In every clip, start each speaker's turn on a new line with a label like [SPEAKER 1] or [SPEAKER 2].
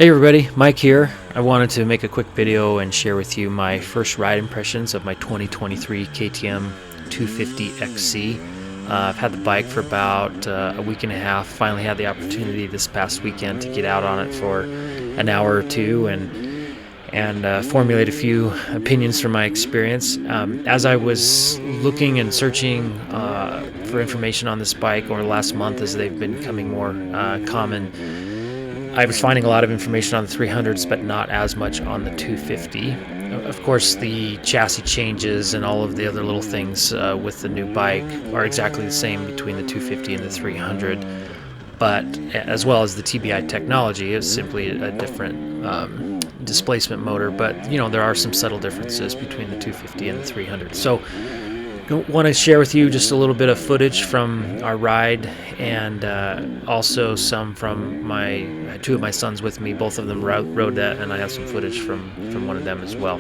[SPEAKER 1] Hey everybody, Mike here. I wanted to make a quick video and share with you my first ride impressions of my 2023 KTM 250XC. I've had the bike for about a week and a half. Finally had the opportunity this past weekend to get out on it for an hour or two and formulate a few opinions from my experience. As I was looking and searching for information on this bike over the last month as they've been becoming more common, I was finding a lot of information on the 300s, but not as much on the 250. Of course, the chassis changes and all of the other little things with the new bike are exactly the same between the 250 and the 300, but as well as the TBI technology is simply a different displacement motor. But, you know, there are some subtle differences between the 250 and the 300. So I want to share with you just a little bit of footage from our ride and also some from two of my sons with me. Both of them rode that, and I have some footage from one of them as well.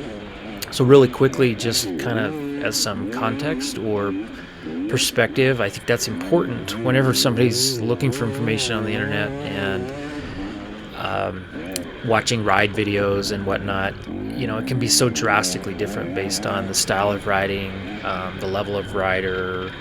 [SPEAKER 1] So really quickly, just kind of as some context or perspective, I think that's important whenever somebody's looking for information on the internet and watching ride videos and whatnot. You know, it can be so drastically different based on the style of riding, the level of rider,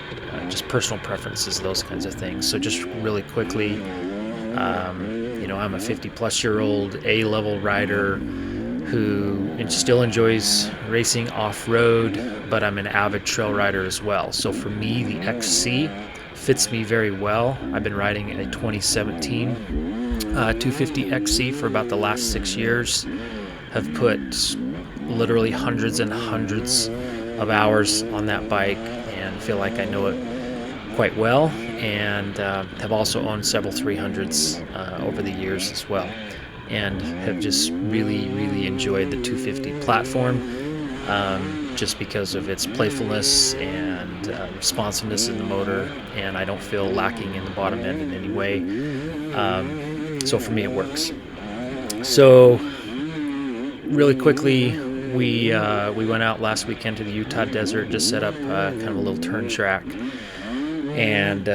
[SPEAKER 1] just personal preferences, those kinds of things. So just really quickly, you know, I'm a 50-plus-year-old A-level rider who still enjoys racing off-road, but I'm an avid trail rider as well. So for me, the XC fits me very well. I've been riding a 2017 250 XC for about the last 6 years. Have put literally hundreds and hundreds of hours on that bike and feel like I know it quite well, and have also owned several 300s over the years as well, and have just really enjoyed the 250 platform just because of its playfulness and responsiveness in the motor, and I don't feel lacking in the bottom end in any way. So for me it works. So really quickly, we went out last weekend to the Utah desert, just set up kind of a little turn track and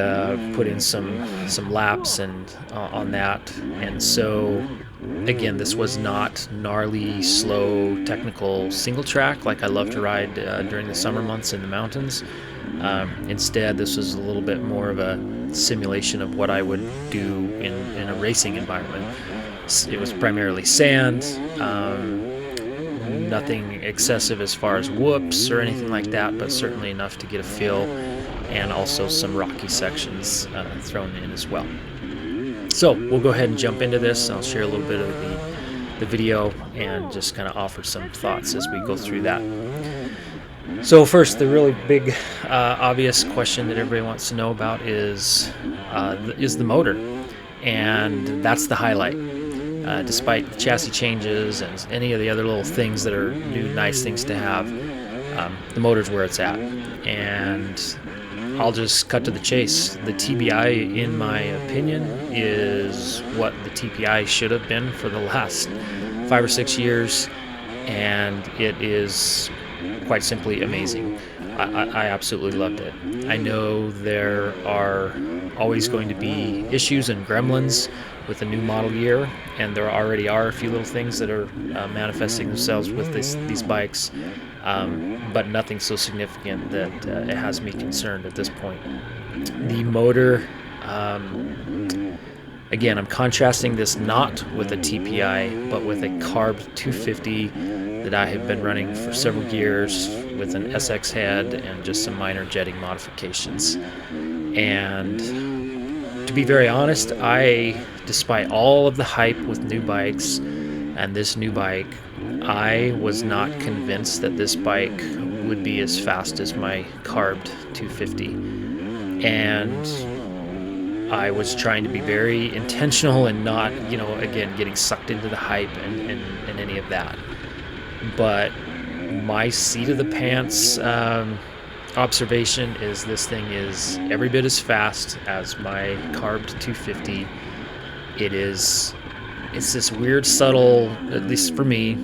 [SPEAKER 1] put in some laps and on that. And so again, this was not gnarly, slow, technical single track like I love to ride during the summer months in the mountains. Instead, this was a little bit more of a simulation of what I would do in a racing environment. It was primarily sand, nothing excessive as far as whoops or anything like that, but certainly enough to get a feel, and also some rocky sections thrown in as well. So we'll go ahead and jump into this. I'll share a little bit of the video and just kind of offer some thoughts as we go through that. So first, the really big, obvious question that everybody wants to know about is the motor, and that's the highlight. Despite the chassis changes and any of the other little things that are new, nice things to have, the motor's where it's at. And I'll just cut to the chase. The TBI, in my opinion, is what the TPI should have been for the last 5 or 6 years, and it is quite simply amazing. I absolutely loved it. I know there are always going to be issues and gremlins with the new model year, and there already are a few little things that are manifesting themselves with these bikes, but nothing so significant that it has me concerned at this point. The motor, again, I'm contrasting this not with a TPI, but with a carbed 250 that I have been running for several years with an SX head and just some minor jetting modifications. And to be very honest, despite all of the hype with new bikes and this new bike, I was not convinced that this bike would be as fast as my carbed 250. And I was trying to be very intentional and not, you know, again, getting sucked into the hype and any of that. But my seat of the pants observation is this thing is every bit as fast as my carbed 250. It's this weird, subtle, at least for me,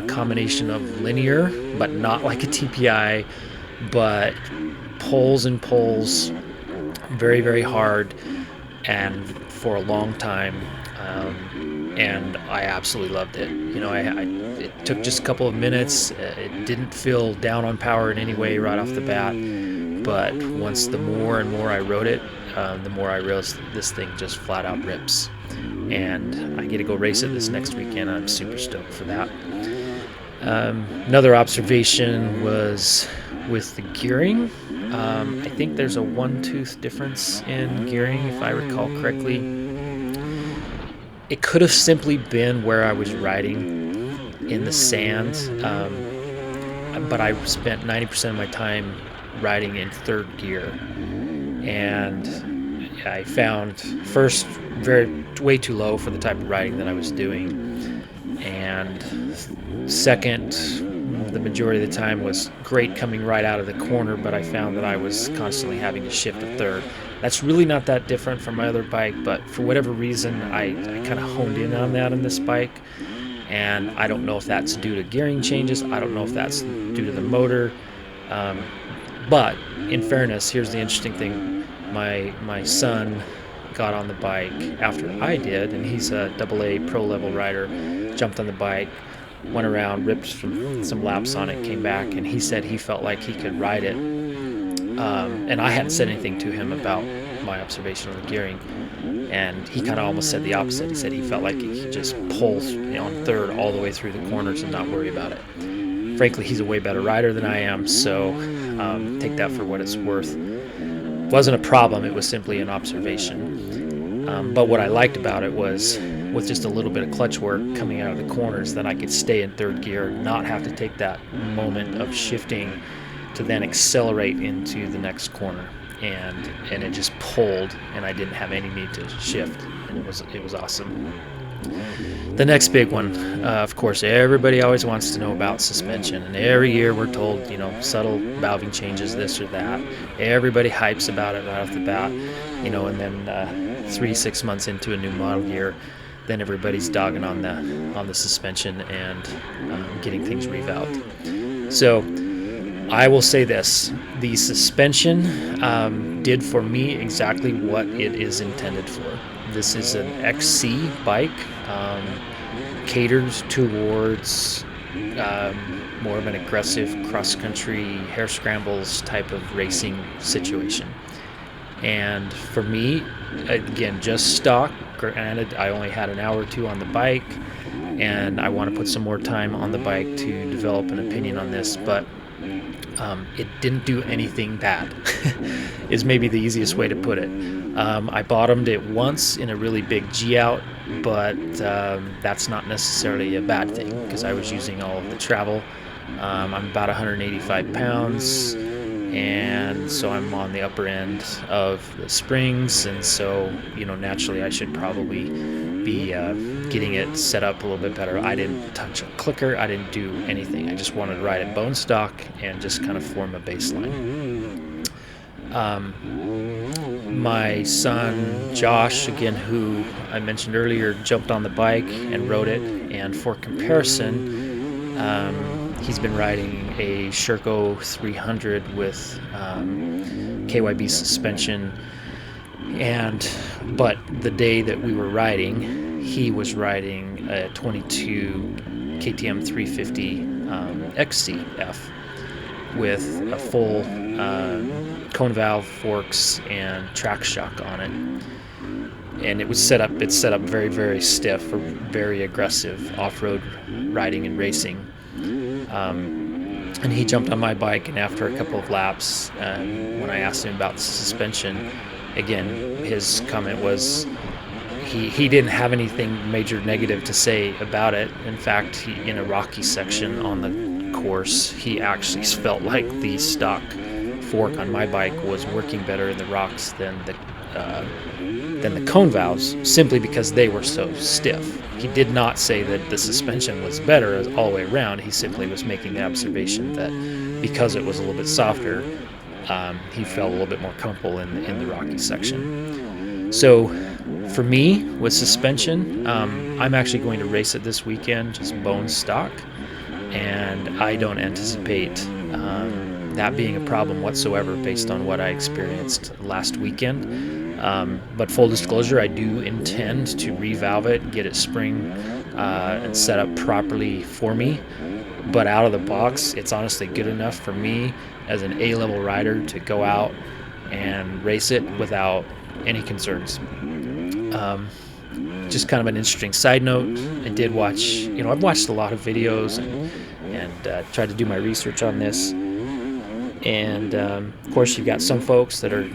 [SPEAKER 1] combination of linear, but not like a TPI, but pulls very hard, and for a long time, and I absolutely loved it. It took just a couple of minutes. It didn't feel down on power in any way right off the bat, but once the more and more I rode it, the more I realized this thing just flat out rips. And I get to go race it this next weekend. I'm super stoked for that. Another observation was with the gearing. I think there's a 1-tooth difference in gearing, if I recall correctly. It could have simply been where I was riding in the sand, but I spent 90% of my time riding in third gear, and I found first way too low for the type of riding that I was doing, and second, the majority of the time was great coming right out of the corner, but I found that I was constantly having to shift to third. That's really not that different from my other bike, but for whatever reason, I kind of honed in on that on this bike, and I don't know if that's due to gearing changes. I don't know if that's due to the motor, but in fairness, here's the interesting thing. My son got on the bike after I did, and he's a AA pro level rider, jumped on the bike, went around, ripped some laps on it, came back, and he said he felt like he could ride it. And I hadn't said anything to him about my observation of the gearing, and he kind of almost said the opposite. He said he felt like he could just pull on third all the way through the corners and not worry about it. Frankly, he's a way better rider than I am, so take that for what it's worth. It wasn't a problem, it was simply an observation. But what I liked about it was, with just a little bit of clutch work coming out of the corners, then I could stay in third gear, not have to take that moment of shifting to then accelerate into the next corner, and it just pulled, and I didn't have any need to shift, and it was awesome. The next big one, of course, everybody always wants to know about suspension, and every year we're told, subtle valving changes, this or that. Everybody hypes about it right off the bat, and then 3-6 months into a new model year, then everybody's dogging on the suspension and getting things revalved. So I will say this: the suspension did for me exactly what it is intended for. This is an XC bike, caters towards more of an aggressive cross-country hare scrambles type of racing situation. And for me, again, just stock. Granted, I only had an hour or two on the bike, and I want to put some more time on the bike to develop an opinion on this, but it didn't do anything bad, is maybe the easiest way to put it. I bottomed it once in a really big G-out, but that's not necessarily a bad thing, because I was using all of the travel. I'm about 185 pounds, and so I'm on the upper end of the springs, and so naturally I should probably be getting it set up a little bit better. I didn't touch a clicker, I didn't do anything. I just wanted to ride it bone stock and just kind of form a baseline. My son Josh, again, who I mentioned earlier, jumped on the bike and rode it, and for comparison, he's been riding a Sherco 300 with KYB suspension, but the day that we were riding, he was riding a 22 KTM 350 XCF with a full cone valve, forks, and track shock on it. And it's set up very, very stiff for very aggressive off-road riding and racing. And he jumped on my bike, and after a couple of laps, when I asked him about the suspension, again, his comment was he didn't have anything major negative to say about it. In fact, in a rocky section on the course, he actually felt like the stock fork on my bike was working better in the rocks than the cone valves, simply because they were so stiff. He did not say that the suspension was better all the way around. He simply was making the observation that because it was a little bit softer, he felt a little bit more comfortable in the rocky section. So for me, with suspension, I'm actually going to race it this weekend, just bone stock, and I don't anticipate that being a problem whatsoever based on what I experienced last weekend. But full disclosure, I do intend to revalve it, get it spring and set up properly for me. But out of the box, it's honestly good enough for me as an A-level rider to go out and race it without any concerns. Just kind of an interesting side note, I did watch, I've watched a lot of videos and tried to do my research on this. And of course, you've got some folks that are,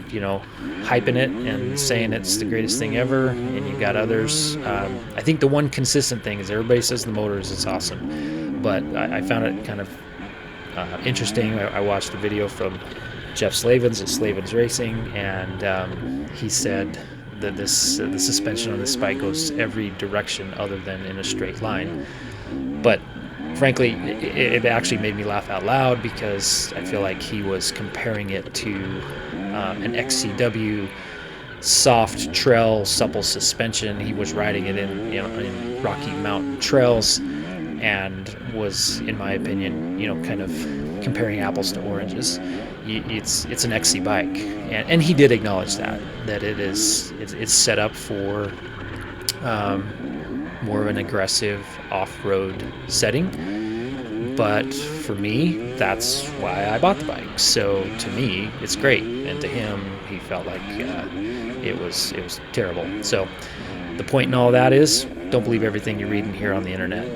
[SPEAKER 1] hyping it and saying it's the greatest thing ever. And you've got others. I think the one consistent thing is everybody says the motor is awesome. But I found it kind of interesting. I watched a video from Jeff Slavens at Slavens Racing, and he said that the suspension on this bike goes every direction other than in a straight line. But frankly, it actually made me laugh out loud because I feel like he was comparing it to an XCW soft trail supple suspension. He was riding it in Rocky Mountain trails and was, in my opinion, kind of comparing apples to oranges. It's an XC bike, and he did acknowledge that it's set up for more of an aggressive off-road setting. But for me, that's why I bought the bike. So to me, it's great, and to him, he felt like it was terrible. So the point in all of that is, don't believe everything you read and hear on the internet.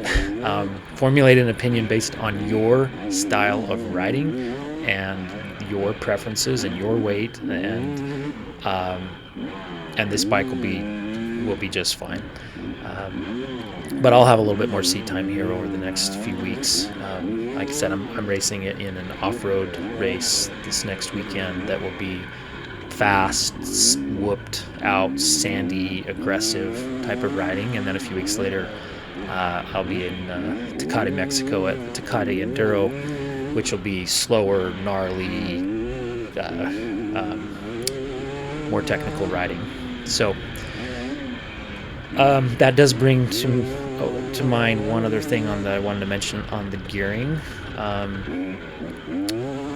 [SPEAKER 1] Formulate an opinion based on your style of riding and your preferences and your weight, and this bike will be just fine. But I'll have a little bit more seat time here over the next few weeks. Like I said, I'm racing it in an off-road race this next weekend that will be fast, whooped out, sandy, aggressive type of riding, and then a few weeks later I'll be in Tecate, Mexico at the Tecate Enduro, which will be slower, gnarly, more technical riding. So that does bring to mind one other thing I wanted to mention on the gearing,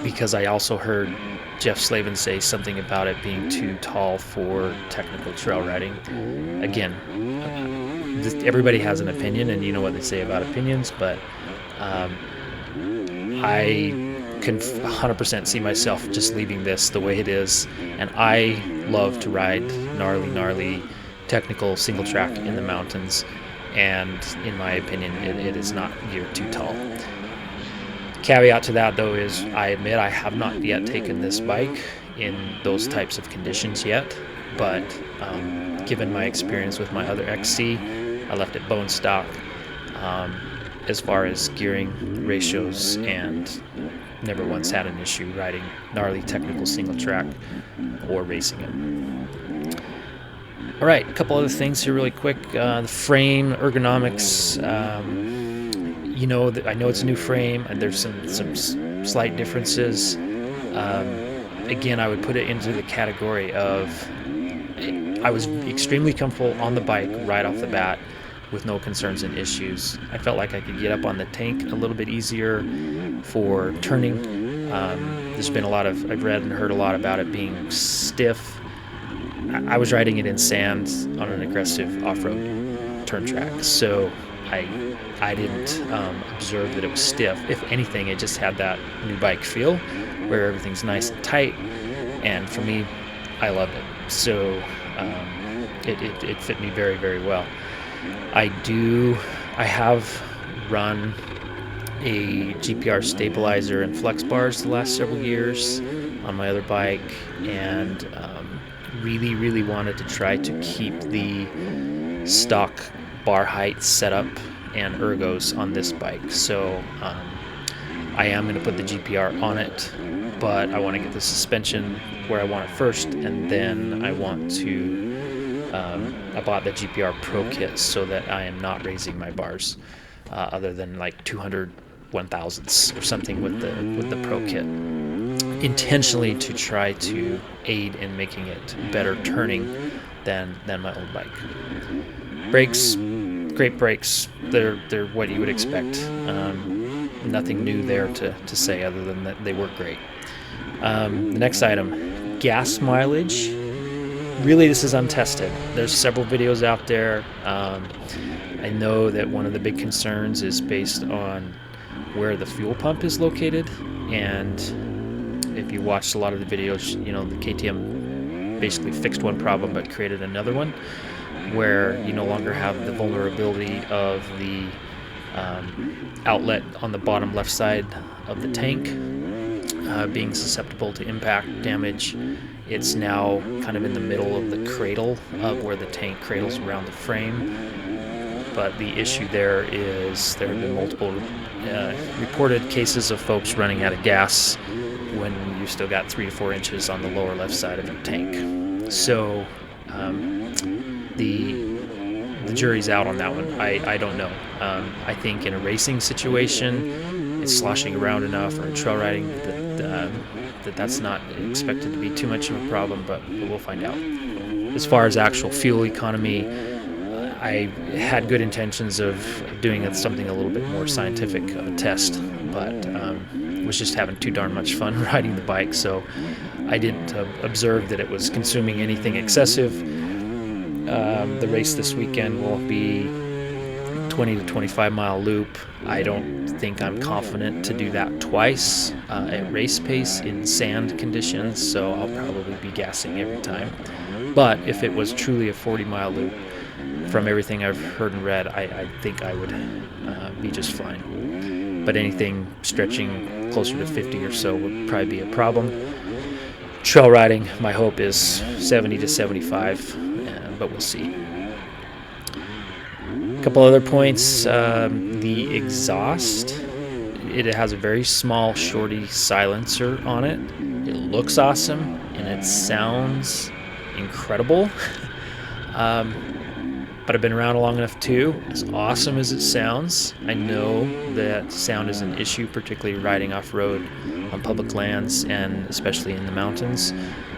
[SPEAKER 1] because I also heard Jeff Slavin say something about it being too tall for technical trail riding. Again, everybody has an opinion, and you know what they say about opinions, but I can 100% see myself just leaving this the way it is, and I love to ride gnarly technical single track in the mountains, and in my opinion, it is not geared too tall. Caveat to that, though, is I admit I have not yet taken this bike in those types of conditions yet, but given my experience with my other XC, I left it bone stock as far as gearing ratios, and never once had an issue riding gnarly technical single track or racing it. All right, a couple other things here really quick. The frame, ergonomics. I know it's a new frame, and there's some slight differences. Again, I would put it into the category of I was extremely comfortable on the bike right off the bat with no concerns and issues. I felt like I could get up on the tank a little bit easier for turning. I've read and heard a lot about it being stiff. I was riding it in sand on an aggressive off-road turn track, so I didn't observe that it was stiff. If anything, it just had that new bike feel where everything's nice and tight, and for me, I loved it. So it fit me very, very well. I have run a GPR stabilizer and flex bars the last several years on my other bike, and really wanted to try to keep the stock bar height setup and ergos on this bike. So I am going to put the GPR on it, but I want to get the suspension where I want it first, and then I want to I bought the GPR Pro kit so that I am not raising my bars other than like 200 1,000ths or something with the Pro kit, intentionally to try to aid in making it better turning than my old bike. Brakes, great brakes. They're what you would expect. Nothing new there to say other than that they work great. The next item, gas mileage. really, this is untested. There's several videos out there. I know that one of the big concerns is based on where the fuel pump is located, and if you watched a lot of the videos, the KTM basically fixed one problem but created another one, where you no longer have the vulnerability of the outlet on the bottom left side of the tank being susceptible to impact damage. It's now kind of in the middle of the cradle of where the tank cradles around the frame. But the issue there is there have been multiple reported cases of folks running out of gas when you've still got 3 to 4 inches on the lower left side of your tank. So the jury's out on that one. I don't know. I think in a racing situation, it's sloshing around enough, or trail riding, that's not expected to be too much of a problem, but we'll find out. As far as actual fuel economy, I had good intentions of doing something a little bit more scientific of a test, but was just having too darn much fun riding the bike, so I didn't observe that it was consuming anything excessive. The race this weekend will be 20 to 25 mile loop. I don't think I'm confident to do that twice at race pace in sand conditions, so I'll probably be gassing every time. But if it was truly a 40-mile loop, from everything I've heard and read, I think I would be just fine. But anything stretching closer to 50 or so would probably be a problem. Trail riding, my hope is 70 to 75, but we'll see. A couple other points. The exhaust, it has a very small shorty silencer on it. It looks awesome and it sounds incredible. But I've been around long enough too. As awesome as it sounds, I know that sound is an issue, particularly riding off-road on public lands and especially in the mountains.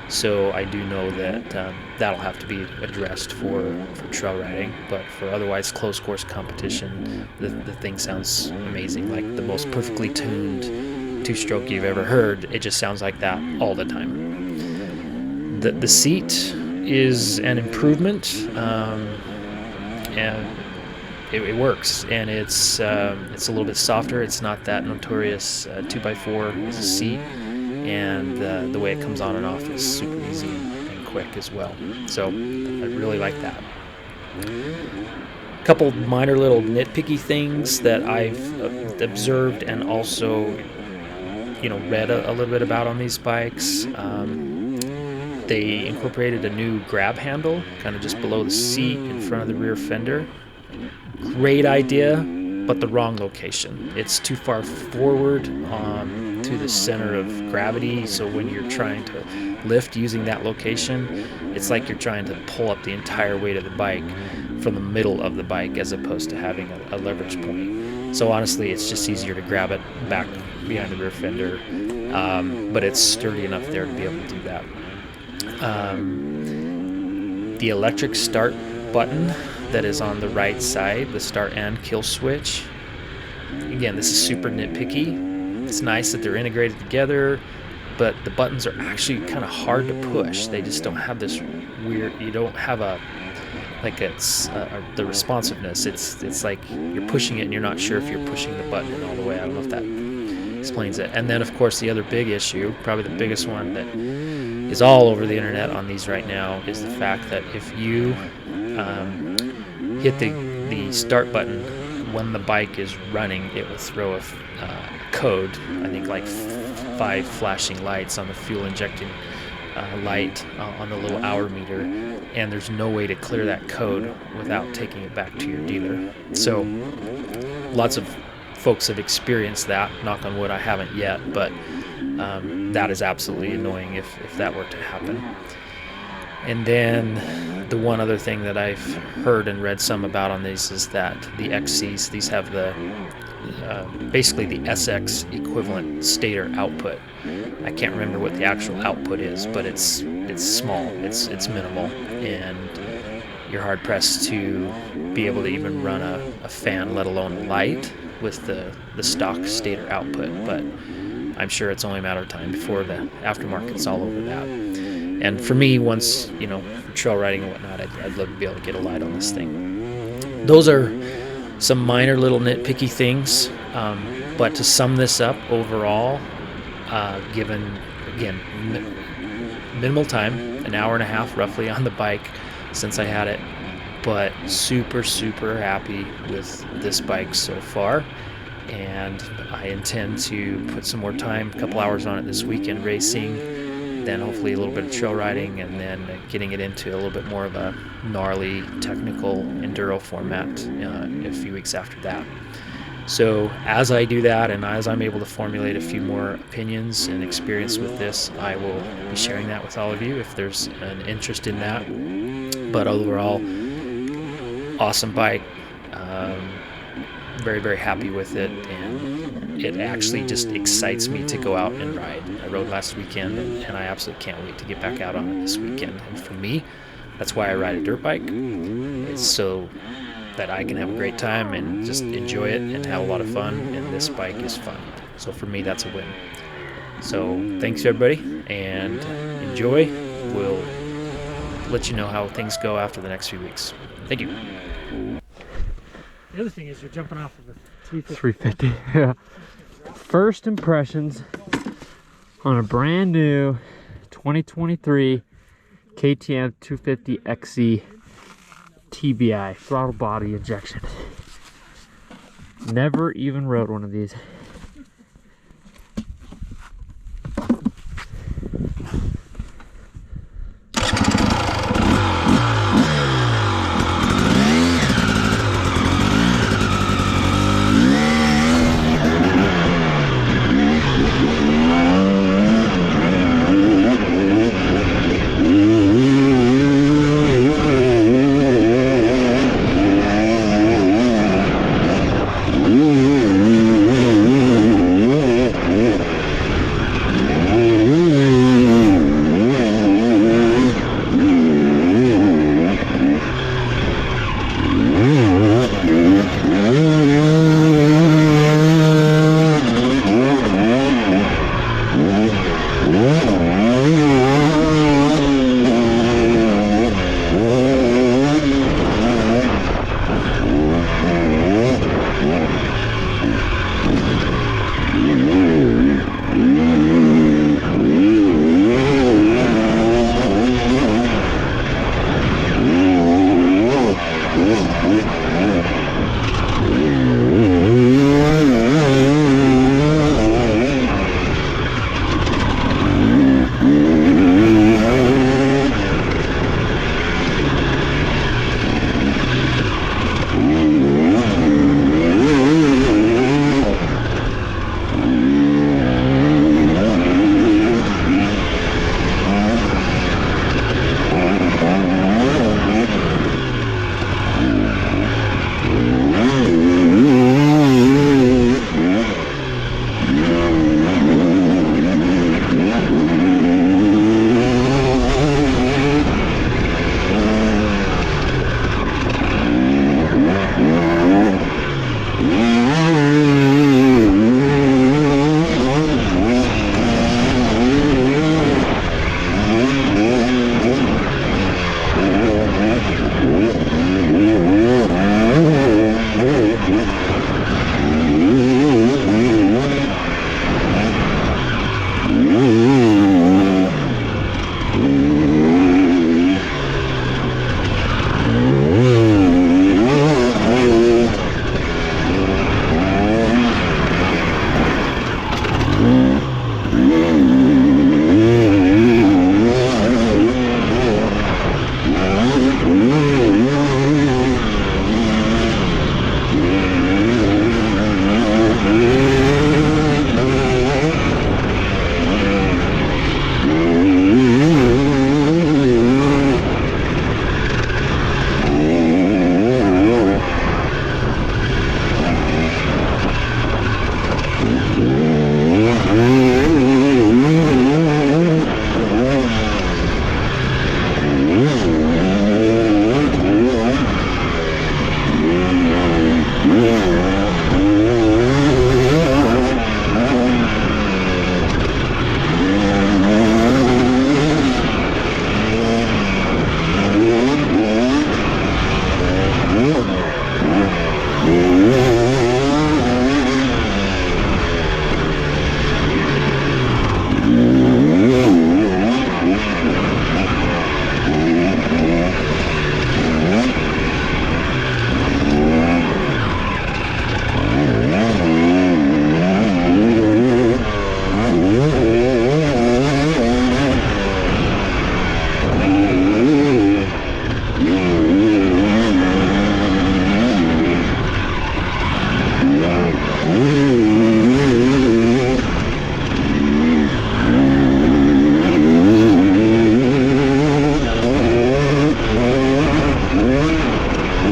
[SPEAKER 1] So I do know that that'll have to be addressed for trail riding. But for otherwise close course competition, the thing sounds amazing, like the most perfectly tuned two-stroke you've ever heard. It just sounds like that all the time. The seat is an improvement. And it works, and it's a little bit softer. It's not that notorious 2x4 seat, and the way it comes on and off is super easy and quick as well. So I really like that. A couple minor little nitpicky things that I've observed and also read a little bit about on these bikes. They incorporated a new grab handle kind of just below the seat in front of the rear fender. Great idea, but the wrong location. It's too far forward to the center of gravity, so when you're trying to lift using that location, it's like you're trying to pull up the entire weight of the bike from the middle of the bike as opposed to having a leverage point. So honestly, it's just easier to grab it back behind the rear fender, but it's sturdy enough there to be able to do that. The electric start button that is on the right side, the start and kill switch. Again, this is super nitpicky. It's nice that they're integrated together, but the buttons are actually kind of hard to push. They just don't have this weird, you don't have the responsiveness. It's like you're pushing it and you're not sure if you're pushing the button all the way. I don't know if that explains it. And then of course the other big issue, probably the biggest one that is all over the internet on these right now, is the fact that if you hit the start button when the bike is running, it will throw a code, I think like 5 flashing lights on the fuel injecting light on the little hour meter, and there's no way to clear that code without taking it back to your dealer. So lots of folks have experienced that. Knock on wood, I haven't yet, but that is absolutely annoying if that were to happen. And then the one other thing that I've heard and read some about on these is that the XCs, these have the basically the SX equivalent stator output. I can't remember what the actual output is, but it's small, it's minimal, and you're hard pressed to be able to even run a fan, let alone light, with the stock stator output. But I'm sure it's only a matter of time before the aftermarket's all over that. And for me, once, you know, for trail riding and whatnot, I'd love to be able to get a light on this thing. Those are some minor little nitpicky things, but to sum this up overall, given, again, minimal time, an hour and a half roughly on the bike since I had it, but super happy with this bike so far, and I intend to put some more time, a couple hours on it this weekend racing, then hopefully a little bit of trail riding, and then getting it into a little bit more of a gnarly technical enduro format a few weeks after that. So as I do that, and as I'm able to formulate a few more opinions and experience with this, I will be sharing that with all of you if there's an interest in that. But overall, awesome bike. Very happy with it, and it actually just excites me to go out and ride. I rode last weekend, and I absolutely can't wait to get back out on it this weekend. And for me, that's why I ride a dirt bike. It's so that I can have a great time and just enjoy it and have a lot of fun, and this bike is fun. So for me, that's a win. So thanks everybody, and enjoy. We'll let you know how things go after the next few weeks. Thank you.
[SPEAKER 2] The other thing is you're jumping off of a
[SPEAKER 3] 350. Yeah. First impressions on a brand new 2023 KTM 250 XC TBI, throttle body injection. Never even rode one of these.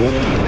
[SPEAKER 4] cool.